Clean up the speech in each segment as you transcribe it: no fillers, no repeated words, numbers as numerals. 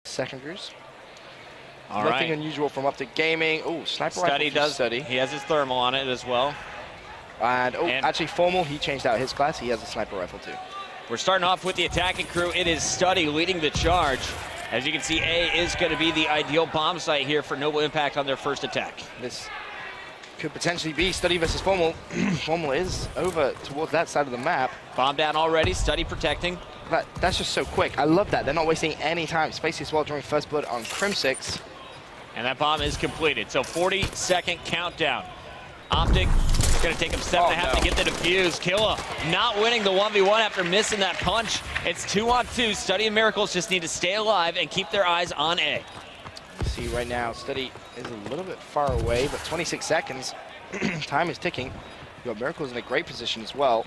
Second goose. All Nothing right. unusual from Optic Gaming. Oh, sniper Study rifle does. Study. He has his thermal on it as well. And actually Formal, he changed out his class. He has a sniper rifle too. We're starting off with the attacking crew. It is Study leading the charge. As you can see, A is going to be the ideal bomb site here for Noble Impact on their first attack. This could potentially be Study versus Formal. Formal is over towards that side of the map. Bomb down already. Study protecting. That's just so quick. I love that. They're not wasting any time. Spacey as well during first blood on Crim 6. And that bomb is completed. So 40-second countdown. Optic going to take him 7.5 to get the defuse. Killa not winning the 1v1 after missing that punch. It's 2-on-2. Study and Miracles just need to stay alive and keep their eyes on A. See right now, Study is a little bit far away, but 26 seconds. Time is ticking. You got Miracles in a great position as well.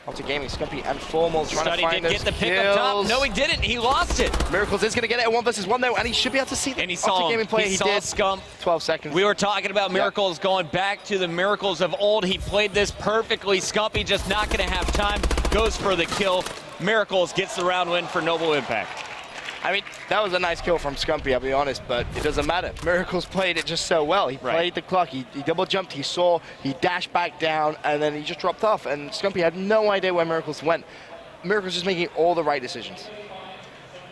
Optic Gaming, Scumpy, and Formal trying Study to find did those get the pick up top. No, he didn't. He lost it. Miracles is going to get it at 1 versus 1 though, and he should be able to see the And he saw Optic him. Gaming player. He He saw did. Scump. 12 seconds. We were talking about Miracles going back to the Miracles of old. He played this perfectly. Scumpy just not going to have time. Goes for the kill. Miracles gets the round win for Noble Impact. I mean, that was a nice kill from Scumpy, I'll be honest, but it doesn't matter. Miracles played it just so well. He played the clock, he double jumped, he saw, he dashed back down, and then he just dropped off, and Scumpy had no idea where Miracles went. Miracles just making all the right decisions.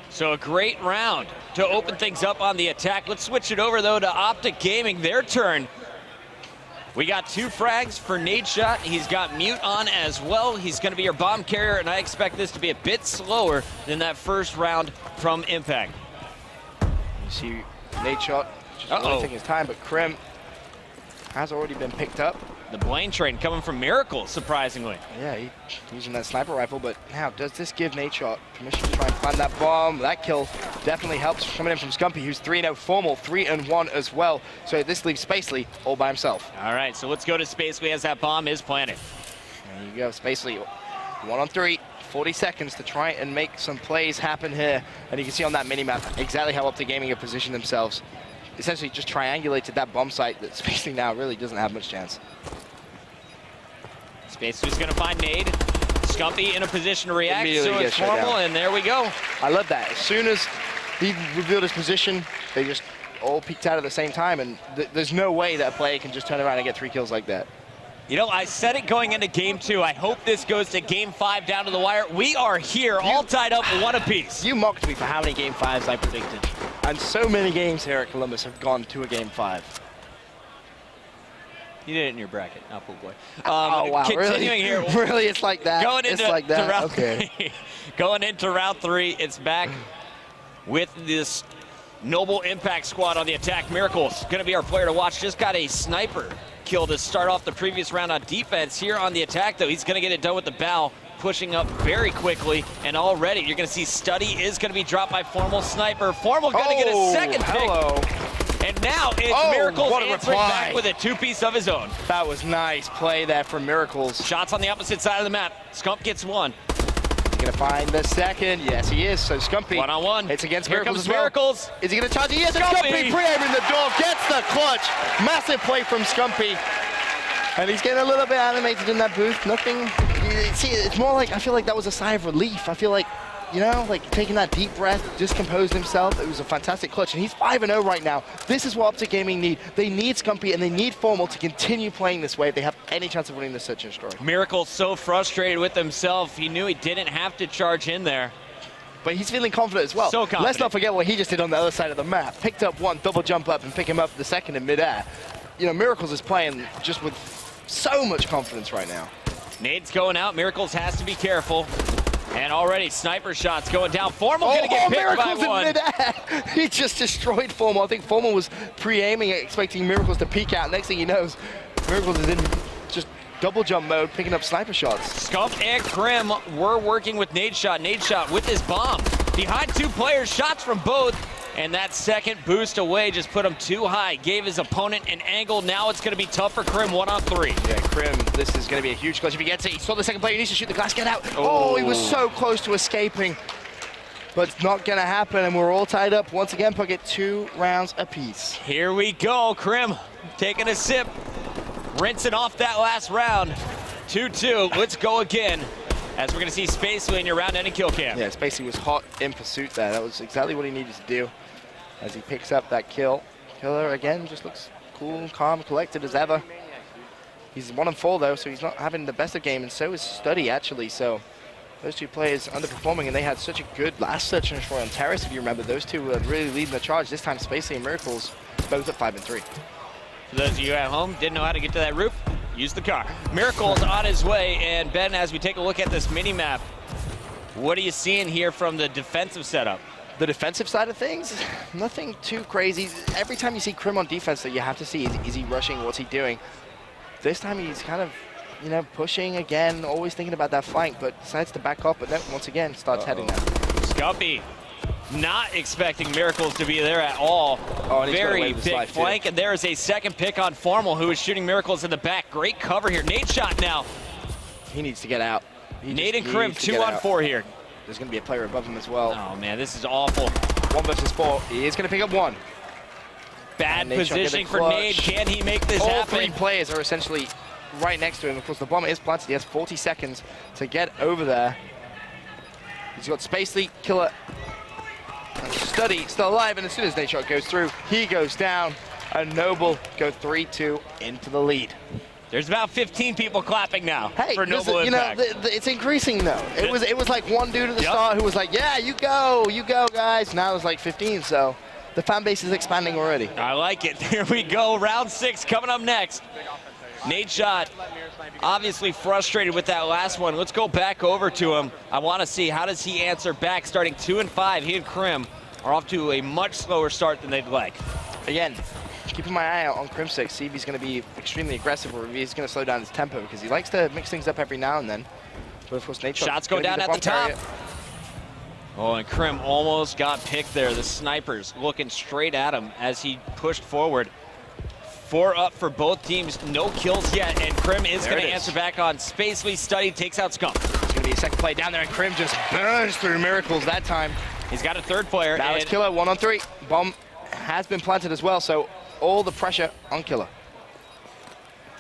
So a great round to open things up on the attack. Let's switch it over, though, to Optic Gaming, their turn. We got 2 frags for Nadeshot. He's got Mute on as well. He's going to be your bomb carrier, and I expect this to be a bit slower than that first round from Impact. You see Nadeshot just really taking his time, but Krim has already been picked up. The Blaine train coming from Miracles, surprisingly. Yeah, he's using that sniper rifle, but now does this give Nadeshot permission to try and find that bomb? That kill definitely helps coming in from Scumpy, who's 3-0 Formal, 3-1 as well. So this leaves Spacely all by himself. All right, so let's go to Spacely as that bomb is planted. There you go, Spacely, 1-on-3, 40 seconds to try and make some plays happen here. And you can see on that mini-map exactly how Optic Gaming have positioned themselves. Essentially just triangulated that bomb site that Spacely now really doesn't have much chance. Spacely's gonna find Nade. Scumpy in a position to react, so it's shut Formal, down. and there we go. I love that. As soon as he revealed his position, they just all peeked out at the same time, and there's no way that a player can just turn around and get 3 kills like that. You know, I said it going into game 2. I hope this goes to game 5 down to the wire. We are here, all tied up 1 apiece. You mocked me for how many game 5s I predicted. And so many games here at Columbus have gone to a game 5. You did it in your bracket, not pool boy. Oh, wow, Continuing here. Really, it's like that? Going into, it's like that? round Okay. 3. Going into round 3, it's back with this Noble Impact squad on the attack. Miracles going to be our player to watch. Just got a sniper kill to start off the previous round on defense. Here on the attack, though, he's going to get it done with the bow, pushing up very quickly, and already you're going to see Study is going to be dropped by Formal Sniper. Formal going to get a second pick. And now it's Miracles answering back with a 2-piece of his own. That was nice play there from Miracles. Shots on the opposite side of the map. Scump gets 1. He's going to find the second. Yes, he is. So Scumpy. 1-on-1. It's against Here Miracles comes as well. Miracles. Is he going to charge it? Yes, Scumpy. Scumpy pre-aiming the door. Gets the clutch. Massive play from Scumpy. And he's getting a little bit animated in that booth. Nothing. See, it's more like, I feel like that was a sigh of relief. I feel like, you know, like taking that deep breath, just composed himself. It was a fantastic clutch, and he's 5-0 right now. This is what Optic Gaming need. They need Scumpy, and they need Formal to continue playing this way if they have any chance of winning this search and destroy. Miracle's so frustrated with himself. He knew he didn't have to charge in there. But he's feeling confident as well. So confident. Let's not forget what he just did on the other side of the map. Picked up 1, double jump up, and pick him up the second in midair. You know, Miracles is playing just with so much confidence right now. Nade's going out. Miracles has to be careful. And already sniper shots going down. Formal gonna get picked Miracles by 1. In midair. He just destroyed Formal. I think Formal was pre-aiming, expecting Miracles to peek out. Next thing he knows, Miracles is in just double jump mode, picking up sniper shots. Scump and Krim were working with Nadeshot. Nadeshot with his bomb. Behind 2 players, shots from both. And that second boost away just put him too high. Gave his opponent an angle. Now it's going to be tough for Krim 1-on-3. Yeah, Krim, this is going to be a huge clutch if he gets it. He saw the second player. He needs to shoot the glass, get out. Oh, he was so close to escaping. But it's not going to happen, and we're all tied up. Once again, Puckett, 2 rounds apiece. Here we go. Krim taking a sip. Rinsing off that last round. 2-2. Let's go again. as we're going to see Spacely in your round-ending kill cam. Yeah, Spacely was hot in pursuit there. That was exactly what he needed to do as he picks up that kill. Killer, again, just looks cool, calm, collected as ever. He's 1-4, though, so he's not having the best of game, and so is Study, actually. So those two players underperforming, and they had such a good last search and destroy on Terrace, if you remember. Those two were really leading the charge. This time, Spacely and Miracles both at 5 and 3. For those of you at home, didn't know how to get to that roof, use the car. Miracles on his way, and Ben, as we take a look at this mini-map, what are you seeing here from the defensive setup? The defensive side of things, nothing too crazy. Every time you see Krim on defense, that you have to see, is he rushing, what's he doing? This time he's kind of, you know, pushing again, always thinking about that flank, but decides to back up, but then once again starts heading there. Scumpy not expecting Miracles to be there at all. Oh, and very big flank, and there is a second pick on Formal, who is shooting Miracles in the back. Great cover here. Nade shot now. He needs to get out. Nade and Krim 2-on-4 here. There's going to be a player above him as well. Oh man, this is awful. 1 versus 4. He is going to pick up one. Bad positioning for Nade. Can he make this All happen? 3 players are essentially right next to him. Of course, the bomb is planted. He has 40 seconds to get over there. He's got Spacely, Killer, and Study still alive, and as soon as Nade shot goes through, he goes down, and Noble go 3-2 into the lead. There's about 15 people clapping now for Noble Impact. You know, it's increasing though. It was like one dude at the start who was like, yeah, you go, guys. Now it's like 15, so the fan base is expanding already. I like it. Here we go, round 6 coming up next. Nade shot, obviously frustrated with that last one. Let's go back over to him. I want to see, how does he answer back? Starting 2 and 5, he and Krim are off to a much slower start than they'd like. Again, keeping my eye out on Crimsix, see if he's going to be extremely aggressive or if he's going to slow down his tempo, because he likes to mix things up every now and then. But of course, Nade shots go down at the top. Oh, and Krim almost got picked there. The snipers looking straight at him as he pushed forward. 4 up for both teams, no kills yet, and Krim is going to answer back on Spacely. Study takes out Scump. It's going to be a second play down there, and Krim just burns through Miracles that time. He's got a third player. Now it's Killer, 1-on-3. Bomb has been planted as well, so all the pressure on Killer.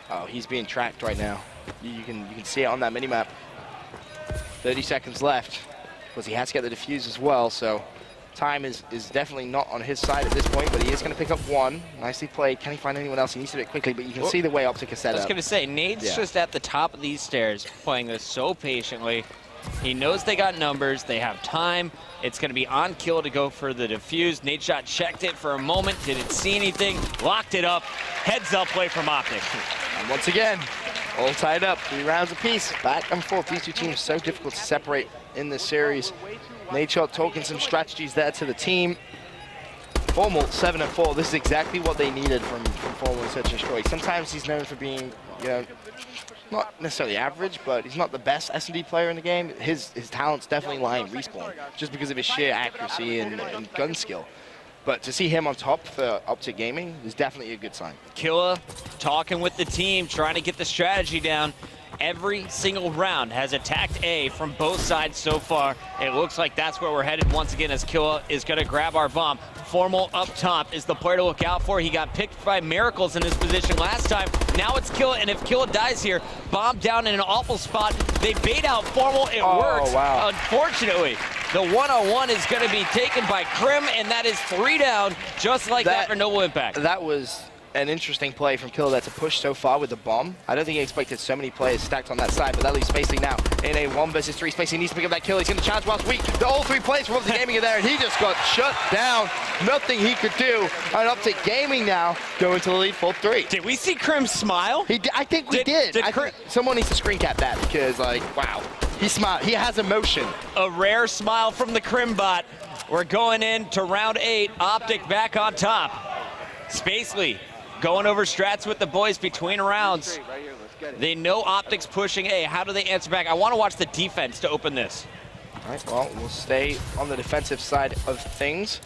Oh, he's being tracked right now. You can see it on that minimap. 30 seconds left, because he has to get the defuse as well, so time is definitely not on his side at this point, but he is going to pick up one. Nicely played. Can he find anyone else? He needs to do it quickly, but you can see the way Optic is set up. I was going to say, Nade's just at the top of these stairs, playing this so patiently. He knows they got numbers, they have time. It's going to be on kill to go for the defuse. Nade shot checked it for a moment, didn't see anything, locked it up. Heads up play from Optic. And once again, all tied up, 3 rounds apiece, back and forth. These two teams so difficult to separate in this series. Nade shot talking some strategies there to the team. Formal 7-4. This is exactly what they needed from Formal in Search and Destroy. Sometimes he's known for being, you know, not necessarily average, but he's not the best S&D player in the game. His talent's definitely lying respawn, just because of his sheer accuracy and gun skill. But to see him on top for Optic Gaming is definitely a good sign. Killa talking with the team, trying to get the strategy down. Every single round has attacked A from both sides so far. It looks like that's where we're headed once again, as Killa is going to grab our bomb. Formal up top is the player to look out for. He got picked by Miracles in this position last time. Now it's Killa, and if Killa dies here, bomb down in an awful spot. They bait out Formal. It works. Wow. Unfortunately, the one-on-one is going to be taken by Krim, and that is 3 down, just like that for Noble Impact. That was an interesting play from Killer there to push so far with the bomb. I don't think he expected so many players stacked on that side, but that leaves Spacely now in a 1 versus 3. Spacely needs to pick up that kill. He's going to challenge whilst weak. All 3 players from Optic Gaming are there, and he just got shut down. Nothing he could do. And Optic Gaming now going to the lead 4-3. Did we see Krim smile? I think we did. Someone needs to screen cap that, because, like, wow. He smiled. He has emotion. A rare smile from the Krim bot. We're going into round 8. Optic back on top. Spacely going over strats with the boys between rounds. They know Optic's pushing A. How do they answer back? I want to watch the defense to open this. All right, well, we'll stay on the defensive side of things.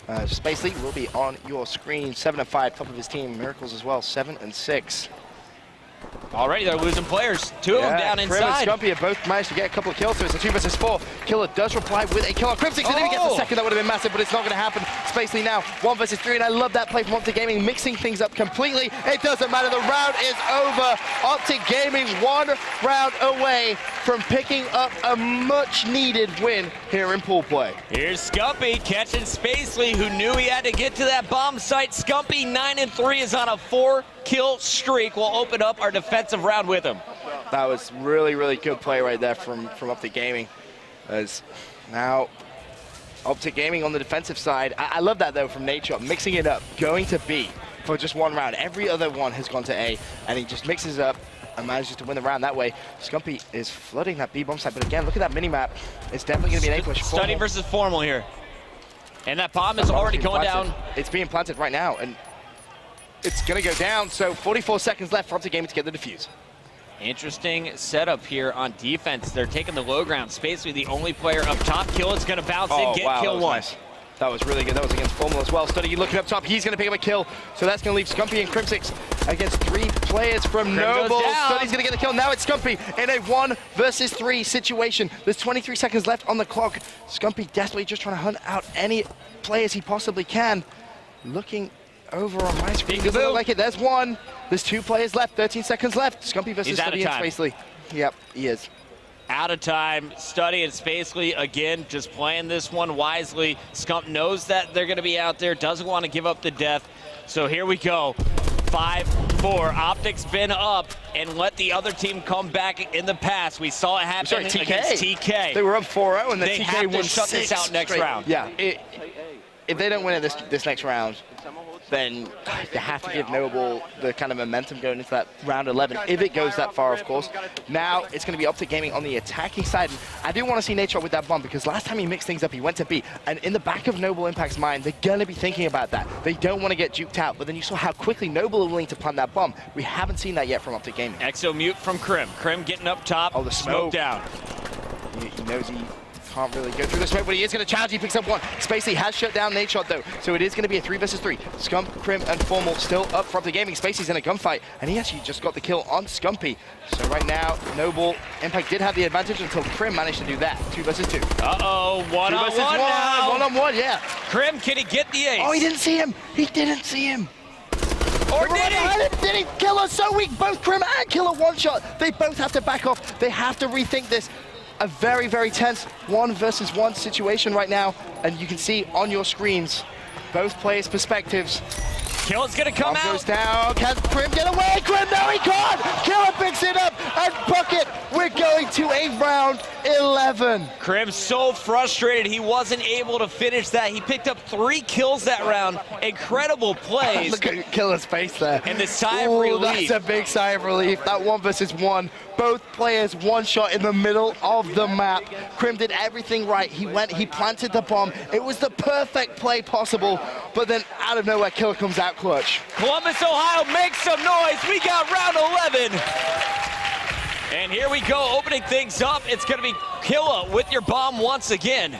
Spacely will be on your screen. 7-5, top of his team. Miracles as well, 7-6. Already they're losing players. Two of them down Krim inside. and Scumpy have both managed to get a couple of kills, so it's a 2 versus 4. Killer does reply with a kill on Crimson. If he gets the second, that would have been massive, but it's not going to happen. Spacely now, 1 versus 3, and I love that play from Optic Gaming, mixing things up completely. It doesn't matter, the round is over. Optic Gaming 1 round away from picking up a much-needed win here in pool play. Here's Scumpy catching Spacely, who knew he had to get to that bomb site. Scumpy 9-3 is on a 4-kill streak. We'll open up our defensive round with him. That was really, really good play right there from Optic Gaming. As now, Optic Gaming on the defensive side. I love that though from Nature, mixing it up, going to B for just 1 round. Every other one has gone to A, and he just mixes up and manages to win the round that way. Scumpy is flooding that B bomb site, but again, look at that mini-map. It's definitely going to be an A push. Study versus Formal here. And that bomb is already going down. It's being planted right now, and it's going to go down. So 44 seconds left for Optic Gaming to get the defuse. Interesting setup here on defense. They're taking the low ground. Spacely, the only player up top. Kill is going to bounce in, get kill 1. Nice. That was really good. That was against Formal as well. Study looking up top. He's going to pick up a kill. So that's going to leave Scumpy and Crimsix against 3 players from Noble. Study's going to get the kill. Now it's Scumpy in a 1 versus 3 situation. There's 23 seconds left on the clock. Scumpy desperately just trying to hunt out any players he possibly can. Looking over on my screen. Doesn't look like it. There's 1. There's 2 players left. 13 seconds left. Scumpy versus Study and Spacely. Yep, he is. Out of time. Study and Spacely, again, just playing this one wisely. Scump knows that they're going to be out there, doesn't want to give up the death. So here we go. 5-4. Optic's been up and let the other team come back in the past. We saw it happen against TK. They were up 4-0, and then they TK have to won shut this out next round. Yeah. If they don't win it this next round, then you have to give Noble the kind of momentum going into that round 11, if it goes that far, of course. Now it's going to be Optic Gaming on the attacking side. And I do want to see Nature with that bomb, because last time he mixed things up, he went to B. And in the back of Noble Impact's mind, they're going to be thinking about that. They don't want to get juked out, but then you saw how quickly Noble are willing to plant that bomb. We haven't seen that yet from Optic Gaming. Exo mute from Krim. Krim getting up top. Oh, the smoke down. He knows he can't really go through the smoke, but he is going to challenge. He picks up 1. Spacey has shut down Nate Shot though, so it is going to be a 3 versus 3. Scump, Krim, and Formal still up for Optic Gaming. Spacey's in a gunfight, and he actually just got the kill on Scumpy. So right now, Noble Impact did have the advantage until Krim managed to do that. 2 versus 2. Uh-oh, 1-on-1 now. 1-on-1, yeah. Krim, can he get the ace? Oh, he didn't see him. He didn't see him. Or did he? Did he? Killer so weak. Both Krim and Killer one-shot. They both have to back off. They have to rethink this. A very, very tense 1 versus 1 situation right now. And you can see on your screens both players' perspectives. Kill is going to come out. Goes down. Can Krim get away? Krim, no, he can't. Killer picks it up and bucket. We're going to a round 11. Krim's so frustrated he wasn't able to finish that. He picked up 3 kills that round. Incredible plays. Look at Killer's face there. And the sigh of relief. That's a big sigh of relief. That 1 versus 1. Both players one shot in the middle of the map. Krim did everything right. He went, he planted the bomb. It was the perfect play possible. But then out of nowhere, Killer comes out clutch. Columbus, Ohio, make some noise. We got round 11. And here we go, opening things up. It's going to be Killa with your bomb once again.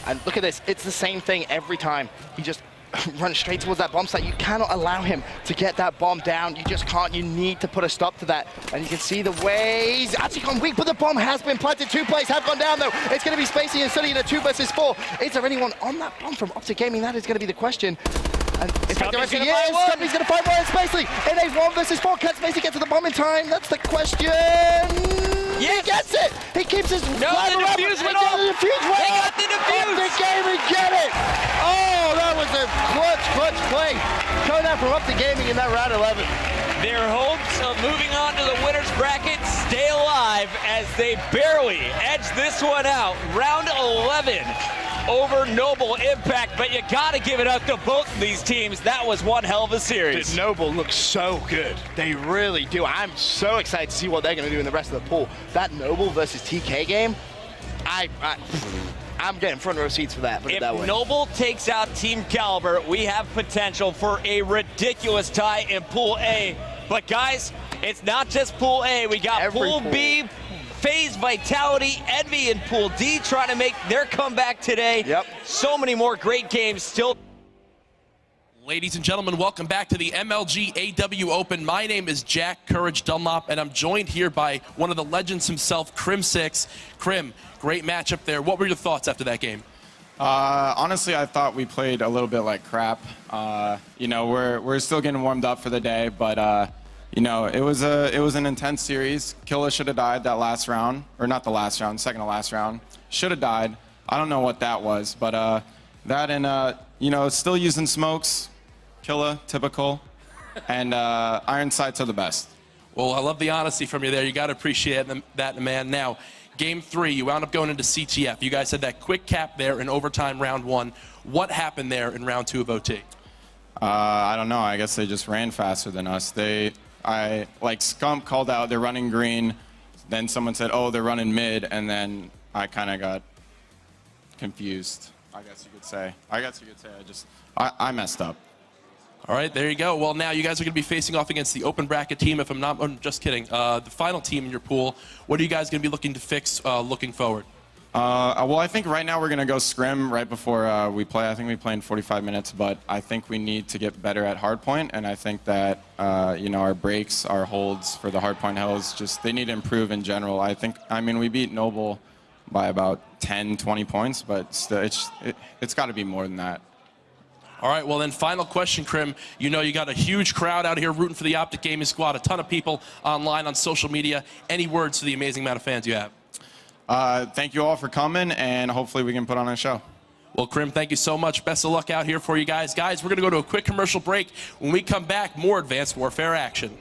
And look at this. It's the same thing every time. He just runs straight towards that bomb site. You cannot allow him to get that bomb down. You just can't. You need to put a stop to that. And you can see the way he's actually gone weak, but the bomb has been planted. 2 players have gone down, though. It's going to be Spacey and Study in a 2 versus 4. Is there anyone on that bomb from Optic Gaming? That is going to be the question. And in fact, Scumpy's going to find Ryan Spacely in a 1 versus 4. Can Spacey get to the bomb in time? That's the question. Yes. He gets it. He keeps his No, the defuse went off. They got the defuse. Optic Gaming get it. Oh, that was a clutch play. Coming out from Optic Gaming in that round 11. Their hopes of moving on to the winner's bracket stay alive as they barely edge this one out. Round 11 over Noble Impact, but you got to give it up to both of these teams. That was one hell of a series. Dude, Noble looks so good. They really do. I'm so excited to see what they're going to do in the rest of the pool. That Noble versus TK game, I'm getting front row seats for that. Put it that way. If Noble takes out Team Caliber, we have potential for a ridiculous tie in Pool A. But guys, it's not just Pool A. We got Pool B, FaZe, Vitality, Envy, and Pool D trying to make their comeback today. Yep. So many more great games still. Ladies and gentlemen, welcome back to the MLG AW Open. My name is Jack Courage Dunlop, and I'm joined here by one of the legends himself, Crim6. Crim, great matchup there. What were your thoughts after that game? Honestly, I thought we played a little bit like crap. You know, we're still getting warmed up for the day, but you know, it was an intense series. Killa should have died that last round, or not the last round, second to last round. Should have died. I don't know what that was, but that and you know, still using smokes. Killa, typical, and iron sights are the best. Well, I love the honesty from you there. You got to appreciate that, man. Now, Game 3, you wound up going into CTF. You guys had that quick cap there in overtime round 1. What happened there in round 2 of OT? I don't know. I guess they just ran faster than us. Like Scump called out, they're running green. Then someone said, oh, they're running mid, and then I kind of got confused. I guess you could say. I messed up. All right, there you go. Well, now you guys are going to be facing off against the open bracket team. If I'm just kidding. The final team in your pool. What are you guys going to be looking to fix looking forward? Well, I think right now we're going to go scrim right before we play. I think we play in 45 minutes, but I think we need to get better at hardpoint, and I think that you know, our breaks, our holds for the hardpoint hills, just they need to improve in general. I mean, we beat Noble by about 10, 20 points, but still, it's got to be more than that. All right, well then, final question, Crim. You know you got a huge crowd out here rooting for the Optic Gaming Squad, a ton of people online on social media. Any words to the amazing amount of fans you have? Thank you all for coming, and hopefully we can put on a show. Well, Crim, thank you so much. Best of luck out here for you guys. Guys, we're going to go to a quick commercial break. When we come back, more Advanced Warfare action.